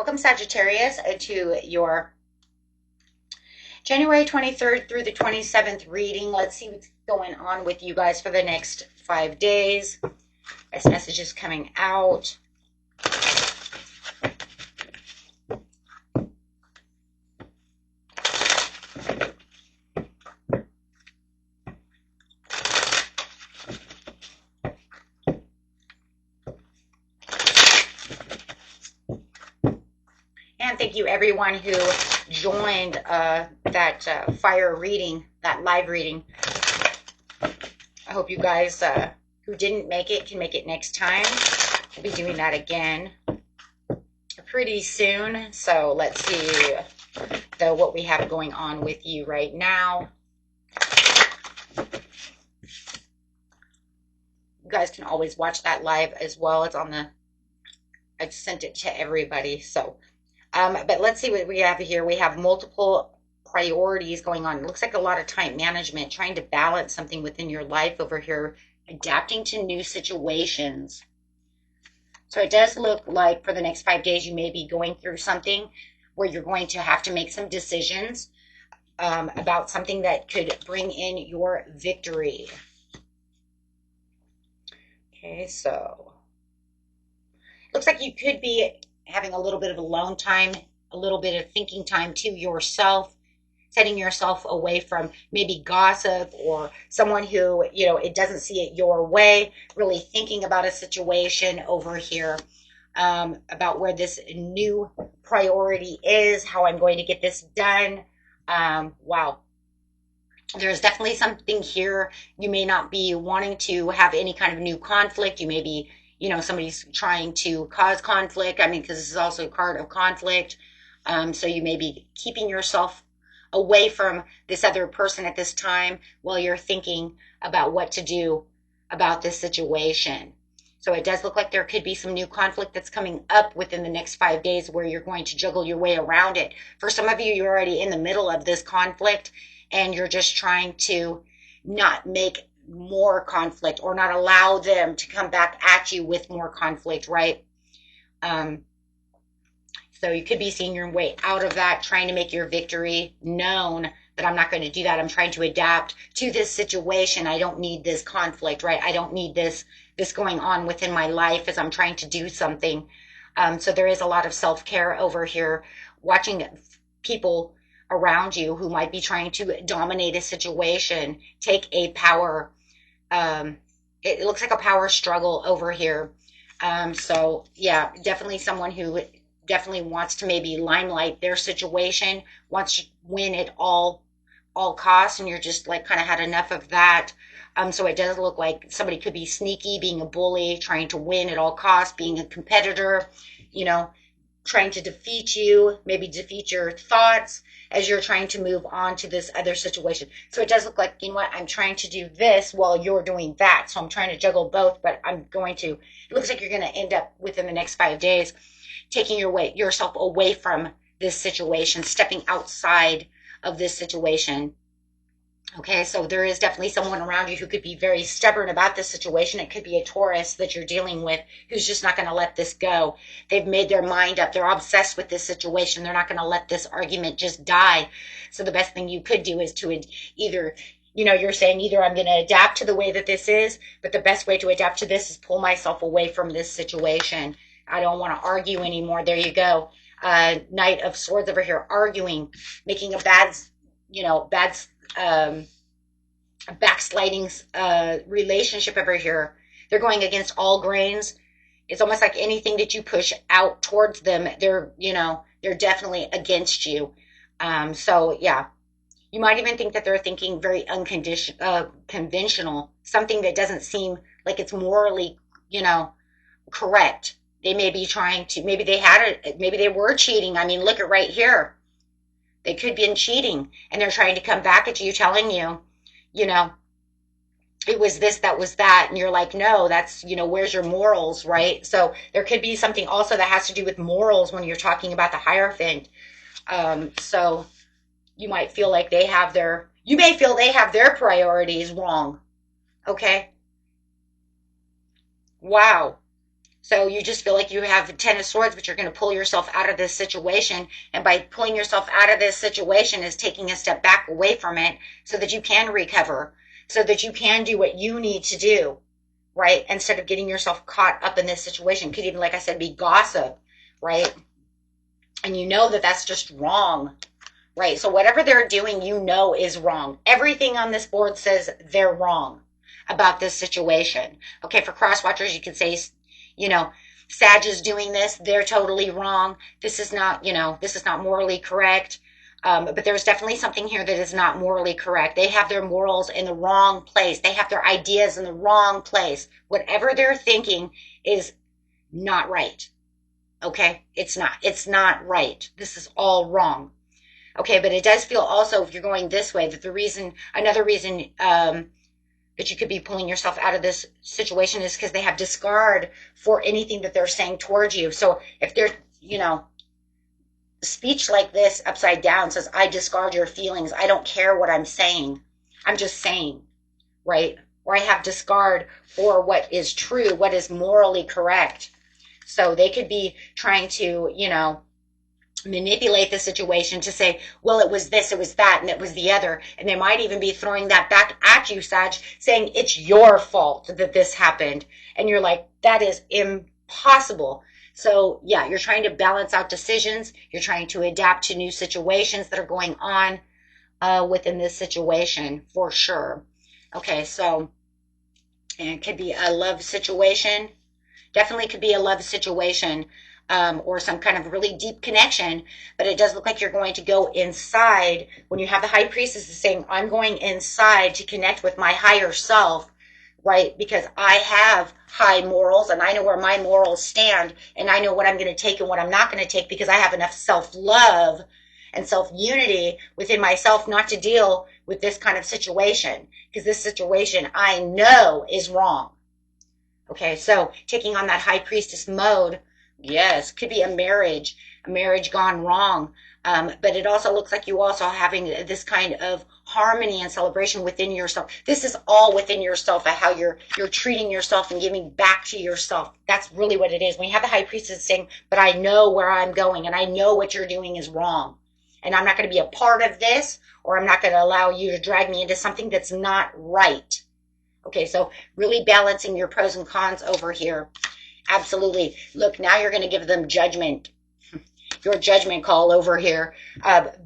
Welcome, Sagittarius, to your January 23rd through the 27th reading. Let's see what's going on with you guys for the next 5 days. This message is coming out. And thank you, everyone who joined that fire reading, that live reading. I hope you guys who didn't make it can make it next time. I'll be doing that again pretty soon. So let's see, though, what we have going on with you right now. You guys can always watch that live as well. It's on the, I sent it to everybody. So, but let's see what we have here. We have multiple priorities going on. It looks like a lot of time management, trying to balance something within your life over here, adapting to new situations. So it does look like for the next 5 days, you may be going through something where you're going to have to make some decisions about something that could bring in your victory. Okay, so it looks like you could be having a little bit of alone time, a little bit of thinking time to yourself, setting yourself away from maybe gossip or someone who, you know, it doesn't see it your way, really thinking about a situation over here, about where this new priority is, how I'm going to get this done. Wow. There's definitely something here. You may not be wanting to have any kind of new conflict. You may be, you know, somebody's trying to cause conflict. I mean, because this is also a card of conflict. So you may be keeping yourself away from this other person at this time while you're thinking about what to do about this situation. So it does look like there could be some new conflict that's coming up within the next 5 days where you're going to juggle your way around it. For some of you, you're already in the middle of this conflict and you're just trying to not make more conflict or not allow them to come back at you with more conflict, right? So you could be seeing your way out of that, trying to make your victory known that I'm not going to do that. I'm trying to adapt to this situation. I don't need this conflict, right? I don't need this going on within my life as I'm trying to do something. So there is a lot of self-care over here, watching people around you who might be trying to dominate a situation, take a power, it looks like a power struggle over here. So yeah, definitely someone who definitely wants to maybe limelight their situation, wants to win at all costs, and you're just like kind of had enough of that. So it does look like somebody could be sneaky, being a bully, trying to win at all costs, being a competitor, you know, trying to defeat you, maybe defeat your thoughts as you're trying to move on to this other situation. So it does look like, you know what, I'm trying to do this while you're doing that. So I'm trying to juggle both, but I'm going to, it looks like you're going to end up within the next 5 days taking yourself away from this situation, stepping outside of this situation. Okay, so there is definitely someone around you who could be very stubborn about this situation. It could be a Taurus that you're dealing with who's just not going to let this go. They've made their mind up. They're obsessed with this situation. They're not going to let this argument just die. So the best thing you could do is to either, you know, you're saying either I'm going to adapt to the way that this is, but the best way to adapt to this is pull myself away from this situation. I don't want to argue anymore. There you go. Knight of Swords over here, arguing, making a bad, you know, backsliding relationship over here. They're going against all grains. It's almost like anything that you push out towards them, they're, you know, they're definitely against you. So yeah, you might even think that they're thinking very conventional, something that doesn't seem like it's morally, you know, correct. They may be trying to, maybe they were cheating. I mean, look at right here. They could be cheating and they're trying to come back at you, telling you, you know, it was this, that was that. And you're like, no, that's, you know, where's your morals, right? So there could be something also that has to do with morals when you're talking about the Hierophant. So you might feel like you may feel they have their priorities wrong. Okay. Wow. So you just feel like you have 10 of swords, but you're going to pull yourself out of this situation. And by pulling yourself out of this situation is taking a step back away from it so that you can recover, so that you can do what you need to do, right? Instead of getting yourself caught up in this situation. Could even, like I said, be gossip, right? And you know that that's just wrong, right? So whatever they're doing, you know is wrong. Everything on this board says they're wrong about this situation. Okay, for cross watchers, you can say, you know, Sag is doing this. They're totally wrong. This is not, this is not morally correct. But there's definitely something here that is not morally correct. They have their morals in the wrong place. They have their ideas in the wrong place. Whatever they're thinking is not right. Okay? It's not right. This is all wrong. Okay, but it does feel also, if you're going this way, that another reason, that you could be pulling yourself out of this situation is because they have discard for anything that they're saying towards you. So if they're, speech like this upside down says, I discard your feelings. I don't care what I'm saying. I'm just saying, right? Or I have discard for what is true, what is morally correct. So they could be trying to, manipulate the situation to say, well, it was this, it was that, and it was the other. And they might even be throwing that back at you, Sag, saying it's your fault that this happened. And you're like, that is impossible. So yeah, you're trying to balance out decisions. You're trying to adapt to new situations that are going on within this situation for sure. Okay, so and it could be a love situation. Definitely could be a love situation. Or some kind of really deep connection, but it does look like you're going to go inside. When you have the high priestess saying, I'm going inside to connect with my higher self, right? Because I have high morals and I know where my morals stand and I know what I'm going to take and what I'm not going to take because I have enough self-love and self-unity within myself not to deal with this kind of situation, because this situation I know is wrong. Okay, so taking on that high priestess mode, yes, could be a marriage gone wrong. But it also looks like you also having this kind of harmony and celebration within yourself. This is all within yourself, how you're treating yourself and giving back to yourself. That's really what it is. When you have the high priestess saying, but I know where I'm going and I know what you're doing is wrong. And I'm not going to be a part of this, or I'm not going to allow you to drag me into something that's not right. Okay, so really balancing your pros and cons over here. Absolutely. Look, now you're going to give them judgment, your judgment call over here.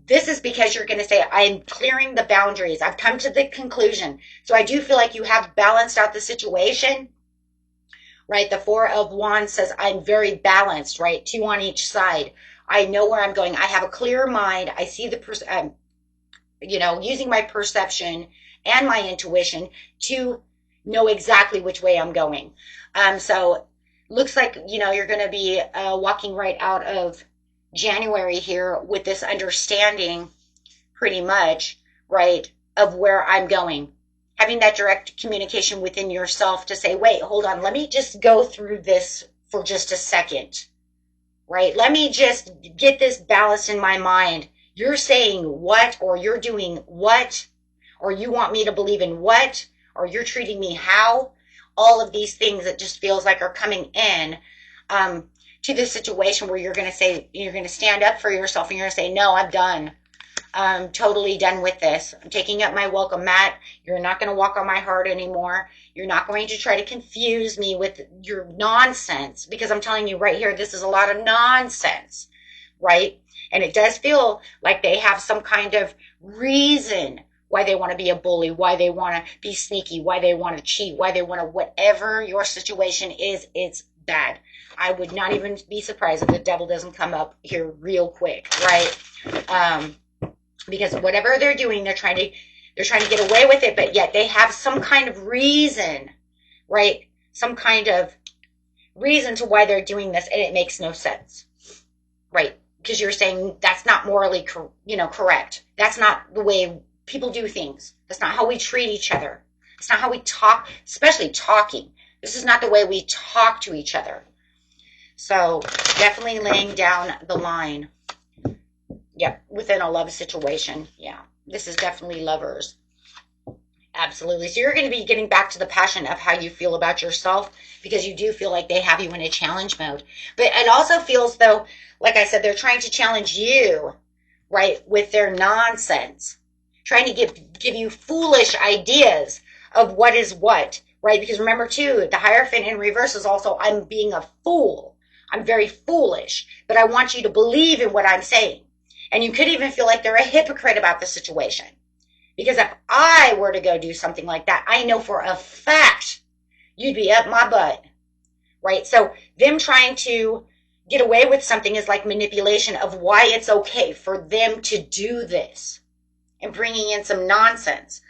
This is because you're going to say, I'm clearing the boundaries. I've come to the conclusion. So I do feel like you have balanced out the situation, right? The Four of Wands says, I'm very balanced, right? Two on each side. I know where I'm going. I have a clear mind. I see using my perception and my intuition to know exactly which way I'm going. So looks like, you're going to be walking right out of January here with this understanding pretty much, right, of where I'm going. Having that direct communication within yourself to say, wait, hold on, let me just go through this for just a second, right? Let me just get this balanced in my mind. You're saying what, or you're doing what, or you want me to believe in what, or you're treating me how. All of these things that just feels like are coming in to this situation where you're going to say, you're going to stand up for yourself and you're going to say, no, I'm done. I'm totally done with this. I'm taking up my welcome mat. You're not going to walk on my heart anymore. You're not going to try to confuse me with your nonsense, because I'm telling you right here, this is a lot of nonsense, right? And it does feel like they have some kind of reason why they want to be a bully, why they want to be sneaky, why they want to cheat, why they want to, whatever your situation is, it's bad. I would not even be surprised if the devil doesn't come up here real quick, right? Because whatever they're doing, they're trying to get away with it, but yet they have some kind of reason, right? Some kind of reason to why they're doing this, and it makes no sense, right? Because you're saying that's not morally, correct. That's not the way people do things. That's not how we treat each other. It's not how we talk, especially talking. This is not the way we talk to each other. So definitely laying down the line. Yeah, within a love situation. Yeah, this is definitely lovers. Absolutely. So you're going to be getting back to the passion of how you feel about yourself, because you do feel like they have you in a challenge mode. But it also feels though, like I said, they're trying to challenge you, right, with their nonsense, trying to give you foolish ideas of what is what, right? Because remember too, the Hierophant in reverse is also, I'm being a fool. I'm very foolish, but I want you to believe in what I'm saying. And you could even feel like they're a hypocrite about the situation. Because if I were to go do something like that, I know for a fact you'd be up my butt, right? So them trying to get away with something is like manipulation of why it's okay for them to do this and bringing in some nonsense.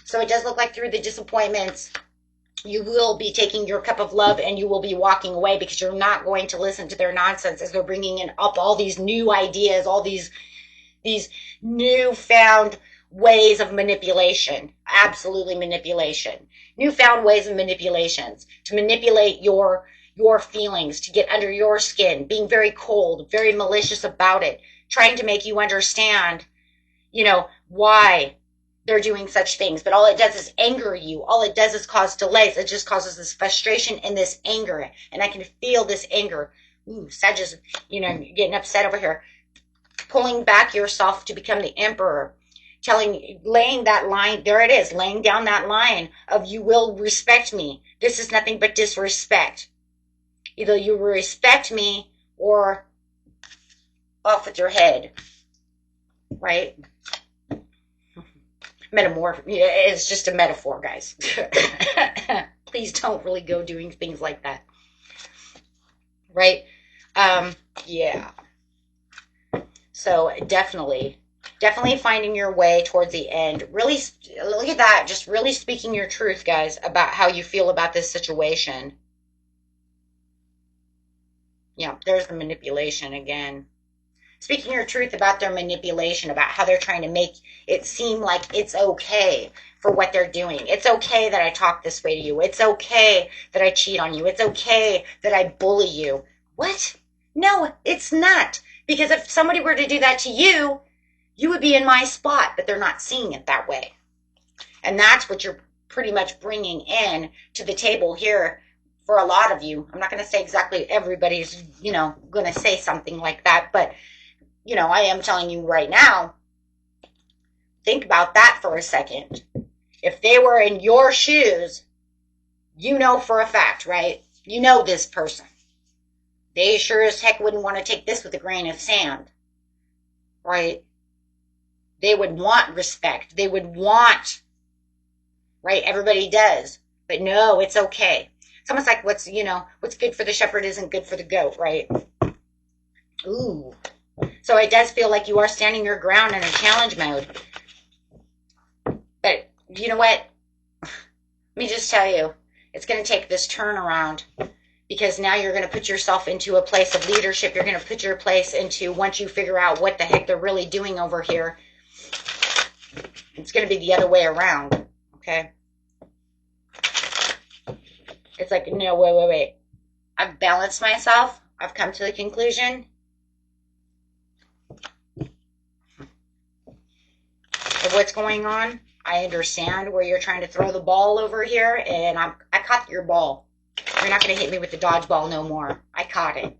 So it does look like through the disappointments, you will be taking your cup of love and you will be walking away, because you're not going to listen to their nonsense as they're bringing in up all these new ideas, all these newfound ways of manipulation. Absolutely manipulation. Newfound ways of manipulations to manipulate your feelings, to get under your skin, being very cold, very malicious about it, trying to make you understand, why they're doing such things. But all it does is anger you. All it does is cause delays. It just causes this frustration and this anger. And I can feel this anger. Ooh, Sag is, getting upset over here. Pulling back yourself to become the emperor. Laying that line, there it is, laying down that line of you will respect me. This is nothing but disrespect. Either you respect me or off with your head. Right? It's just a metaphor, guys. Please don't really go doing things like that. Right? Yeah. So definitely finding your way towards the end. Really, look at that. Just really speaking your truth, guys, about how you feel about this situation. Yeah, there's the manipulation again. Speaking your truth about their manipulation, about how they're trying to make it seem like it's okay for what they're doing. It's okay that I talk this way to you. It's okay that I cheat on you. It's okay that I bully you. What? No, it's not. Because if somebody were to do that to you, you would be in my spot, but they're not seeing it that way. And that's what you're pretty much bringing in to the table here for a lot of you. I'm not going to say exactly everybody's, going to say something like that, but, I am telling you right now, think about that for a second. If they were in your shoes, for a fact, right? This person. They sure as heck wouldn't want to take this with a grain of sand, right? They would want respect. They would want, right? Everybody does. But no, it's okay. It's almost like what's good for the shepherd isn't good for the goat, right? Ooh. So it does feel like you are standing your ground in a challenge mode. But you know what? Let me just tell you, it's going to take this turnaround. Because now you're going to put yourself into a place of leadership. You're going to put your place into, once you figure out what the heck they're really doing over here, it's going to be the other way around. Okay? It's like, no, wait. I've balanced myself. I've come to the conclusion of what's going on. I understand where you're trying to throw the ball over here, and I caught your ball. You're not going to hit me with the dodgeball no more. I caught it.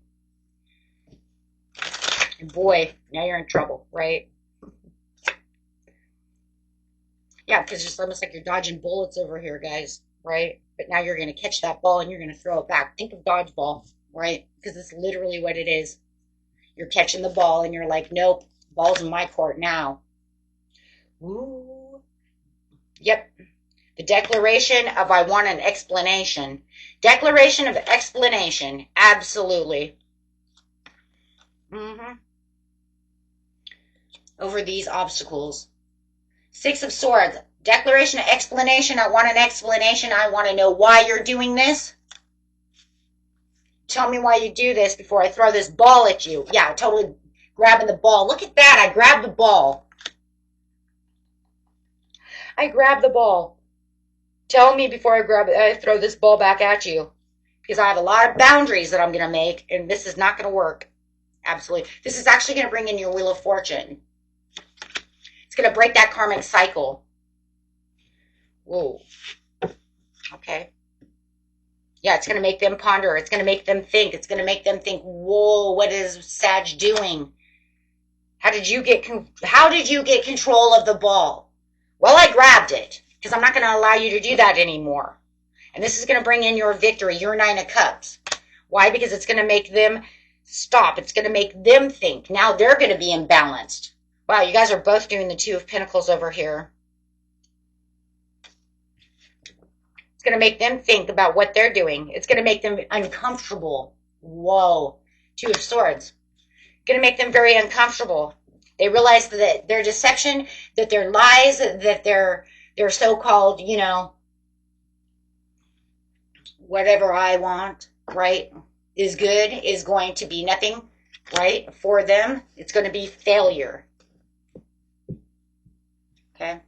And boy, now you're in trouble, right? Yeah, because it's almost like you're dodging bullets over here, guys, right? But now you're going to catch that ball and you're going to throw it back. Think of dodgeball, right? Because it's literally what it is. You're catching the ball and you're like, nope, ball's in my court now. Ooh. Yep. The declaration of I want an explanation. Declaration of explanation. Absolutely. Over these obstacles. Six of Swords. Declaration of explanation. I want an explanation. I want to know why you're doing this. Tell me why you do this before I throw this ball at you. Yeah, totally grabbing the ball. Look at that. I grabbed the ball. I grabbed the ball. Tell me before I throw this ball back at you. Because I have a lot of boundaries that I'm going to make, and this is not going to work. Absolutely. This is actually going to bring in your Wheel of Fortune. It's going to break that karmic cycle. Whoa. Okay. Yeah, it's going to make them ponder. It's going to make them think. It's going to make them think, whoa, what is Sag doing? How did you get control of the ball? Well, I grabbed it because I'm not going to allow you to do that anymore. And this is going to bring in your victory, your 9 of Cups. Why? Because it's going to make them stop. It's going to make them think. Now they're going to be imbalanced. Wow, you guys are both doing the 2 of Pentacles over here. It's going to make them think about what they're doing. It's going to make them uncomfortable. Whoa. 2 of Swords. Going to make them very uncomfortable. They realize that their deception, that their lies, that their so-called, you know, whatever I want, right, is good, is going to be nothing, right, for them. It's going to be failure. Okay.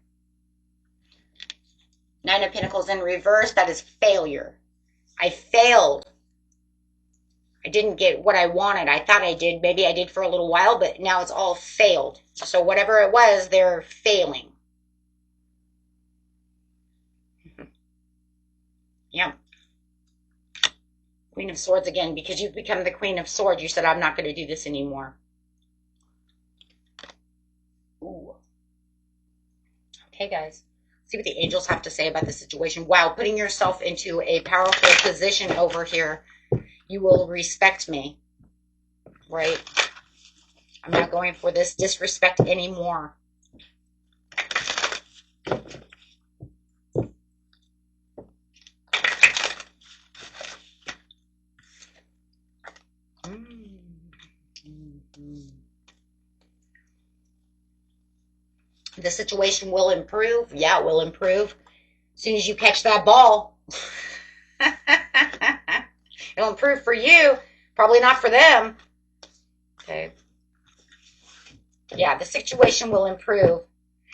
9 of Pentacles in reverse, that is failure. I failed. I didn't get what I wanted. I thought I did. Maybe I did for a little while, but now it's all failed. So whatever it was, they're failing. Yeah. Queen of Swords again, because you've become the Queen of Swords. You said, I'm not going to do this anymore. Ooh. Okay, guys. See what the angels have to say about the situation. Wow, putting yourself into a powerful position over here. You will respect me, right? I'm not going for this disrespect anymore. The situation will improve. Yeah, it will improve. As soon as you catch that ball. It'll improve for you. Probably not for them. Okay. Yeah, the situation will improve.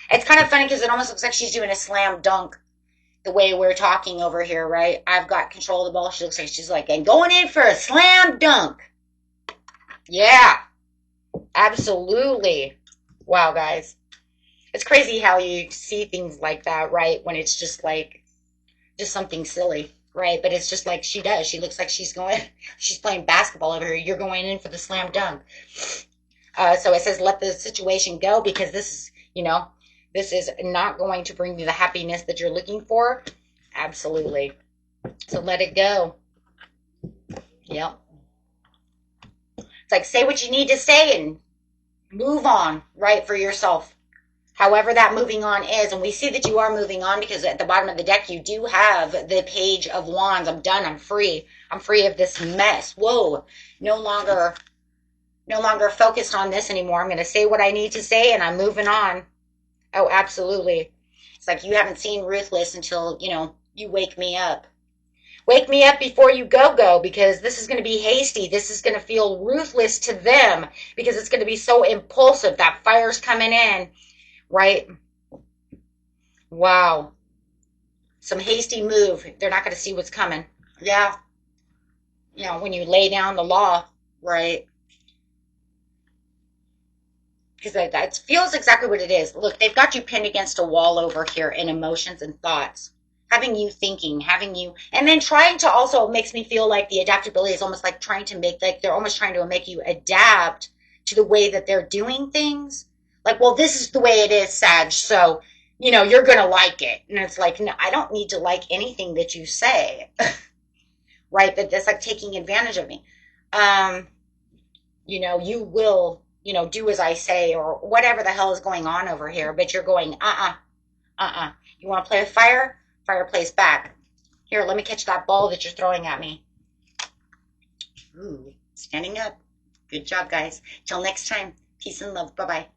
It's kind of funny because it almost looks like she's doing a slam dunk. The way we're talking over here, right? I've got control of the ball. She looks like she's like, and going in for a slam dunk. Yeah. Absolutely. Wow, guys. It's crazy how you see things like that, right? When it's just like, just something silly. Right, but it's just like she does. She looks like she's playing basketball over here. You're going in for the slam dunk. So it says, let the situation go because this is, you know, this is not going to bring you the happiness that you're looking for. Absolutely. So let it go. Yep. It's like, say what you need to say and move on, right, for yourself. However that moving on is, and we see that you are moving on because at the bottom of the deck you do have the Page of Wands. I'm done. I'm free. I'm free of this mess. Whoa. No longer focused on this anymore. I'm going to say what I need to say and I'm moving on. Oh, absolutely. It's like you haven't seen Ruthless until, you know, you wake me up. Wake me up before you go because this is going to be hasty. This is going to feel ruthless to them because it's going to be so impulsive. That fire's coming in. Right? Wow. Some hasty move. They're not going to see what's coming. Yeah. You know, when you lay down the law, right? Because that feels exactly what it is. Look, they've got you pinned against a wall over here in emotions and thoughts. Having you thinking, having you, and then trying to also makes me feel like the adaptability is almost like trying to make, like they're almost trying to make you adapt to the way that they're doing things. Like, well, this is the way it is, Sag, so, you know, you're going to like it. And it's like, no, I don't need to like anything that you say, right? That's like taking advantage of me. You know, you will, you know, do as I say or whatever the hell is going on over here. But you're going, You want to play with fire? Fire plays back. Here, let me catch that ball that you're throwing at me. Ooh, standing up. Good job, guys. Till next time. Peace and love. Bye-bye.